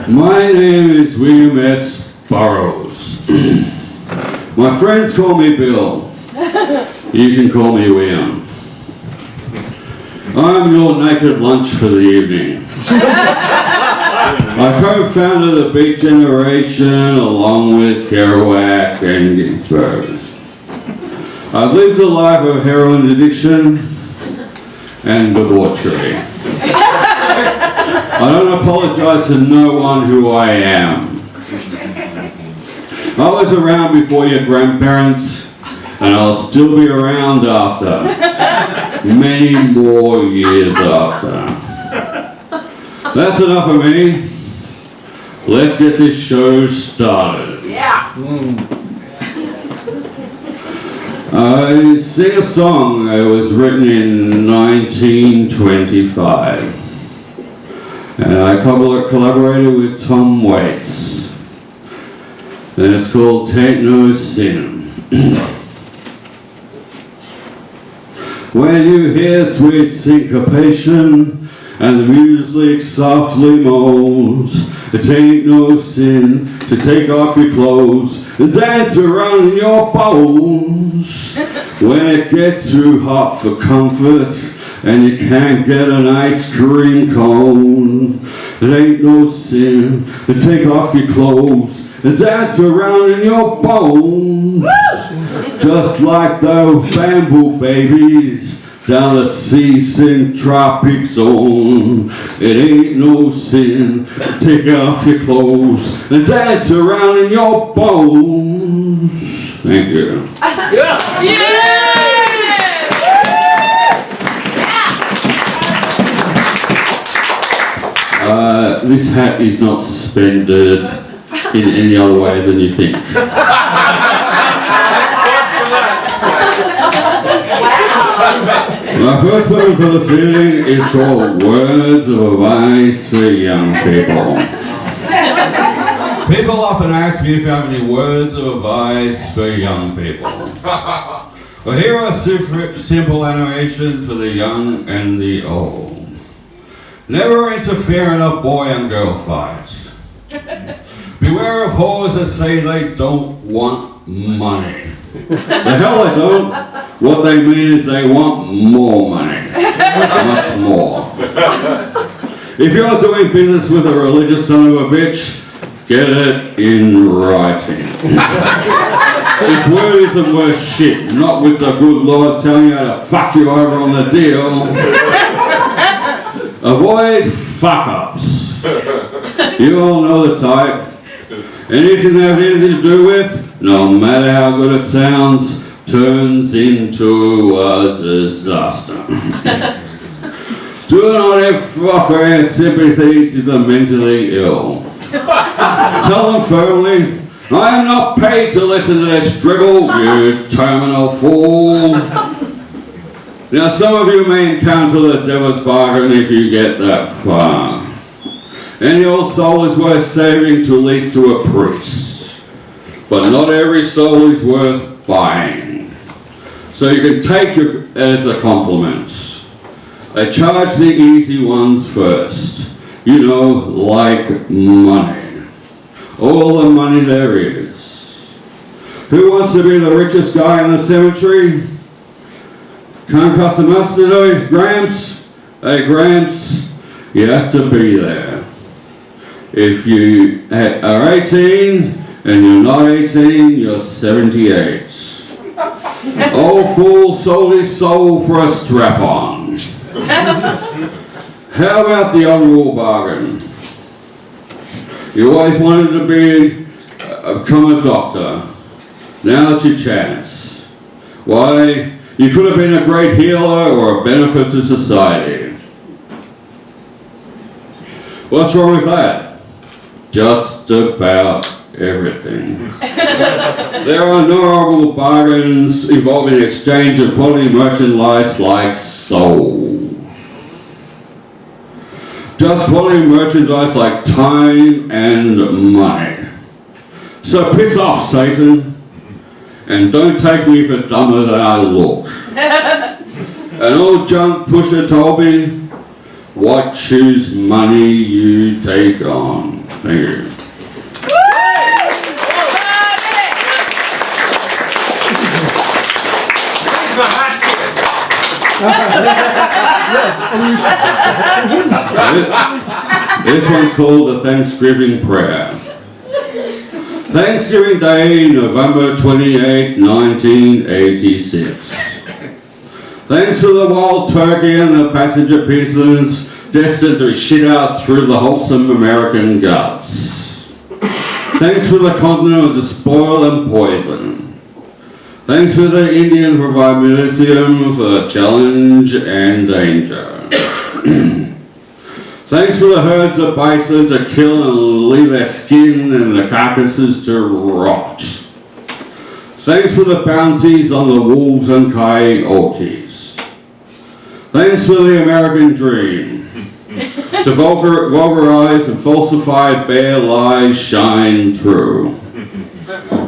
My name is William S. Burroughs. My friends call me Bill. You can call me William. I'm your naked lunch for the evening. I co-founded the Beat Generation along with Kerouac and Ginsberg. I've lived a life of heroin addiction and debauchery. I don't apologize to no one who I am. I was around before your grandparents, and I'll still be around after. Many more years after. That's enough of me. Let's get this show started. Yeah. I sing a song that was written in 1925. And I collaborated with Tom Waits. And it's called Tain't No Sin. When you hear sweet syncopation and the music softly moans, it ain't no sin to take off your clothes and dance around in your bones. When it gets too hot for comfort and you can't get an ice cream cone, it ain't no sin to take off your clothes and dance around in your bones. Just like the bamboo babies down the sea-sink tropic zone, it ain't no sin to take off your clothes and dance around in your bones. Thank you. This hat is not suspended in any other way than you think. My first poem for this evening is called Words of Advice for Young People. People often ask me if I have any words of advice for young people. Well, here are simple animations for the young and the old. Never interfere in a boy and girl fight. Beware of whores that say they don't want money. The hell they don't. What they mean is they want more money. Much more. If you're doing business with a religious son of a bitch, get it in writing. Its word isn't worth shit, not with the good Lord telling you how to fuck you over on the deal. Avoid fuck-ups. You all know the type. Anything they have anything to do with, no matter how good it sounds, turns into a disaster. Do not offer any sympathy to the mentally ill. Tell them firmly, I am not paid to listen to this dribble, you terminal fool. Now some of you may encounter the devil's bargain if you get that far. Any old soul is worth saving to lease to a priest. But not every soul is worth buying. So you can take it as a compliment. I charge the easy ones first. You know, like money. All the money there is. Who wants to be the richest guy in the cemetery? Can't cost the mustard, no, Gramps? Hey, Gramps, you have to be there. If you are 18 and you're not 18, you're 78. Old fool sold his soul for a strap-on. How about the honourable bargain? You always wanted to become a doctor. Now's your chance. Why? You could have been a great healer or a benefit to society. What's wrong with that? Just about everything. There are no honourable bargains involving the exchange of quality merchandise like souls. Just quality merchandise like time and money. So piss off, Satan, and don't take me for dumber than I look. An old junk pusher told me, what choose money you take on. Thank you. This one's called the Thanksgiving Prayer. Thanksgiving Day, November 28, 1986. Thanks for the wild turkey and the passenger pigeons destined to shit out through the wholesome American guts. Thanks for the continent of despoil and poison. Thanks for the Indian Provincium for challenge and danger. Thanks for the herds of bison to kill and leave their skin and the carcasses to rot. Thanks for the bounties on the wolves and coyotes. Thanks for the American dream. To vulgarize and falsify bare lies shine through.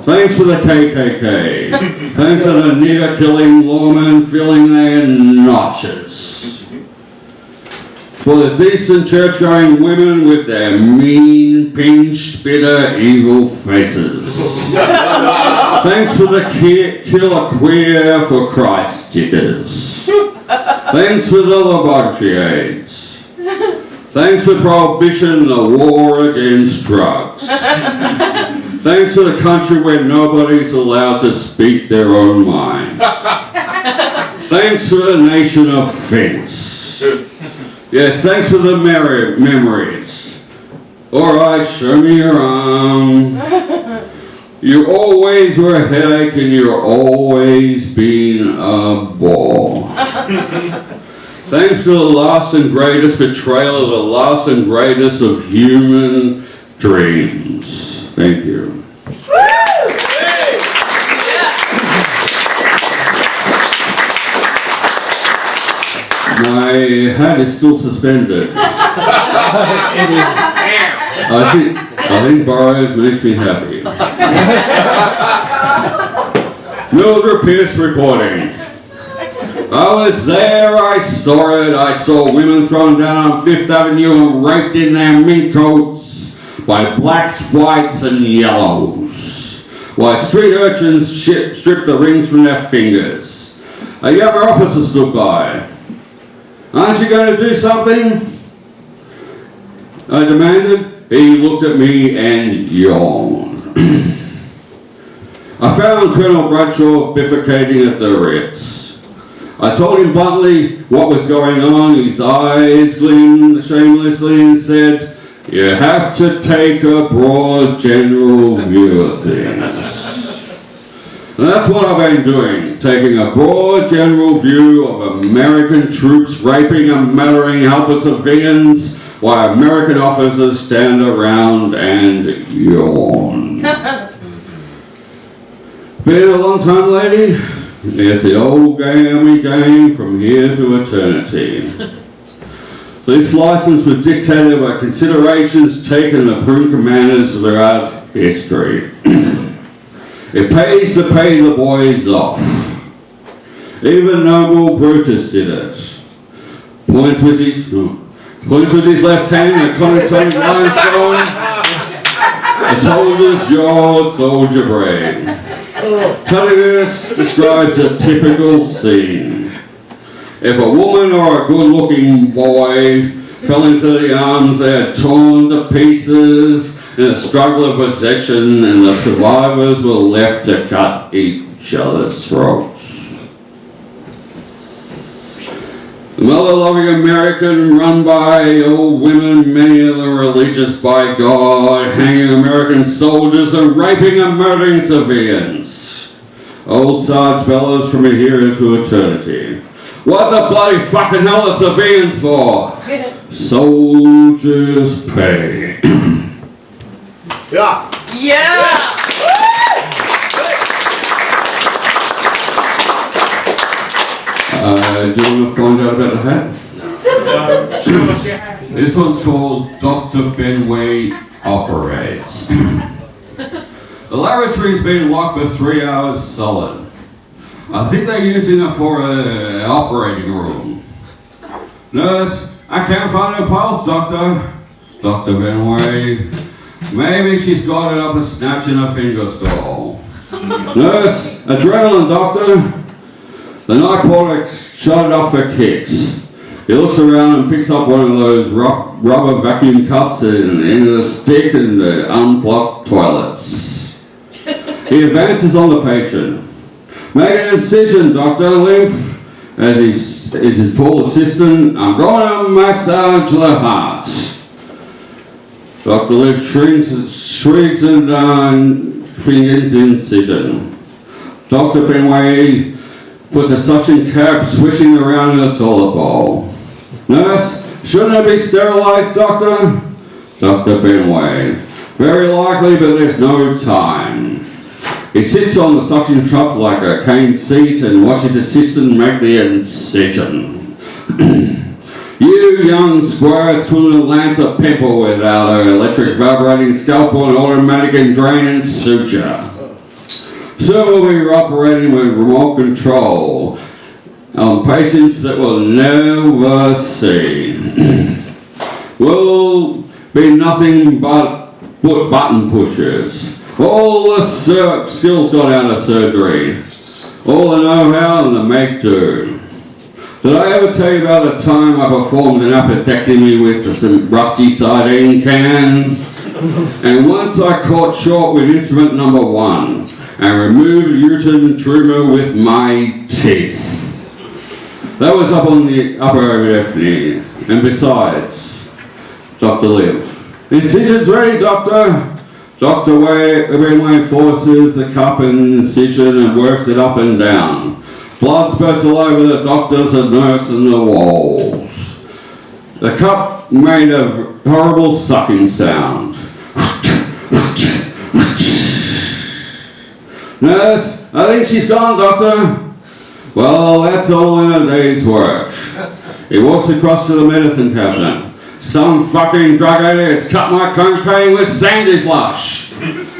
Thanks for the KKK. Thanks for the nigger-killing lawmen filling their notches. For the decent church-going women with their mean, pinched, bitter, evil faces. Thanks for the kill a queer for Christ stickers. Thanks for the laboratory aids. Thanks for prohibition and the war against drugs. Thanks for the country where nobody's allowed to speak their own mind. Thanks for the nation of fence. Yes, thanks for the memories. Alright, show me your arm. You always were a headache and you're always been a bore. Thanks for the last and greatest betrayal of the last and greatest of human dreams. Thank you. My hat is still suspended. I think Burroughs makes me happy. Mildred Pierce reporting. I was there, I saw it. I saw women thrown down on Fifth Avenue and raped in their mink coats by blacks, whites, and yellows, while street urchins stripped the rings from their fingers. A younger officer stood by. Aren't you going to do something? I demanded. He looked at me and yawned. I found Colonel Bradshaw bifurcating at the Ritz. I told him bluntly what was going on. His eyes gleamed shamelessly and said, "You have to take a broad general view of things." And that's what I've been doing, taking a broad general view of American troops raping and murdering helpless civilians while American officers stand around and yawn. Been a long time, lady? It's the old game from here to eternity. This license was dictated by considerations taken of prudent commanders throughout history. It pays to pay the boys off. Even noble Brutus did it. Points with his left hand and Conantonic limestone. A soldier's jaw, soldier brain. Tullius describes a typical scene. If a woman or a good-looking boy fell into the arms, they are torn to pieces in a struggle of possession, and the survivors were left to cut each other's throats. The mother-loving American, run by old women, many of them religious by God, hanging American soldiers and raping and murdering civilians. Old Sarge bellows from here to eternity. What the bloody fucking hell are civilians for? Soldiers pay. Yeah. Yeah. Do you want to find out about the hat? This one's called Dr. Benway Operates. The laboratory's been locked for 3 hours solid. I think they're using it for an operating room. Nurse, I can't find a pulse, Doctor. Dr. Benway. Maybe she's got it up a snatch in her finger stall. Nurse, adrenaline, doctor. The night porter shut it off for kicks. He looks around and picks up one of those rubber vacuum cups and the end of the stick and the unplugged toilets. He advances on the patient. Make an incision, Dr. Lymph. As his tall assistant, I'm going to massage the heart. Dr. Lymph shrieks and begins incision. Dr. Benway puts a suction cap swishing around in the toilet bowl. Nurse, shouldn't it be sterilized, doctor? Dr. Benway, very likely, but there's no time. He sits on the suction cup like a cane seat and watches his assistant make the incision. You young squirts couldn't lance a pimple without an electric vibrating scalpel and automatic and draining suture. Soon we'll be operating with remote control on patients that will never see. We'll be nothing but button pushers. All the skills got out of surgery. All the know-how and the make-do. Did I ever tell you about the time I performed an appendectomy with some rusty sardine can? And once I caught short with instrument number 1 and removed a uterine tumor with my teeth. That was up on the upper aphany. And besides, Dr. Liv. Incision's ready, doctor. Dr. Benway forces the cup in incision and works it up and down. Blood spurts all over the doctors and nurse and the walls. The cup made a horrible sucking sound. Nurse, I think she's gone, doctor. Well, that's all in a day's work. He walks across to the medicine cabinet. Some fucking drug addict's cut my cocaine with Sandy Flush.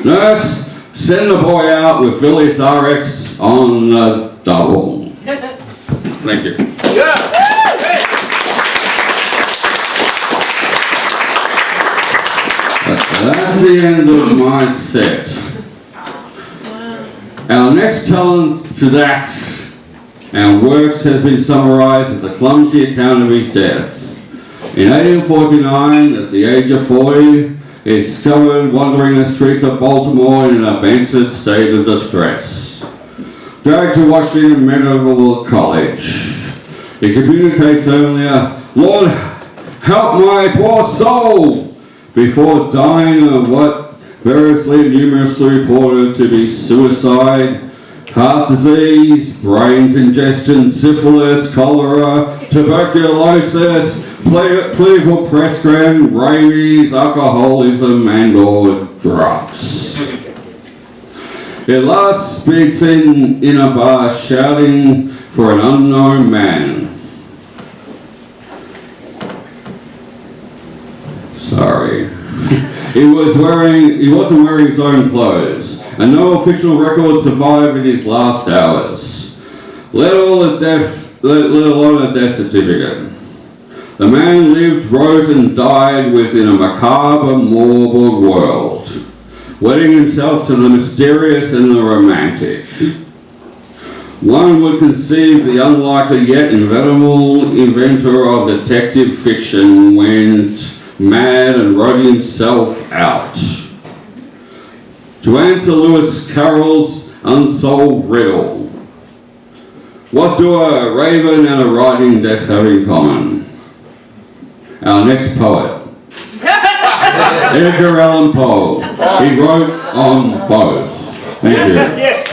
Nurse, send the boy out with Phyllis RX on the double. Thank you. Yeah. That's the end of my set. Our next talent to that and works has been summarised as a clumsy account of his death. In 1849, at the age of 40, he is discovered wandering the streets of Baltimore in an abandoned state of distress. Dragged to Washington Medical College. He communicates only Lord, help my poor soul, before dying of what variously and numerously reported to be suicide, heart disease, brain congestion, syphilis, cholera, tuberculosis, political prescription, rabies, alcoholism, and or drugs. He last speaks in a bar shouting for an unknown man. Sorry. He wasn't wearing his own clothes, and no official record survived in his last hours, let alone a death certificate. The man lived, wrote, and died within a macabre, morbid world, wedding himself to the mysterious and the romantic. One would conceive the unlikely yet inevitable inventor of detective fiction went mad and wrote himself out. To answer Lewis Carroll's unsolved riddle, what do a raven and a writing desk have in common? Our next poet, Edgar Allan Poe. He wrote on both. Thank you. Yes.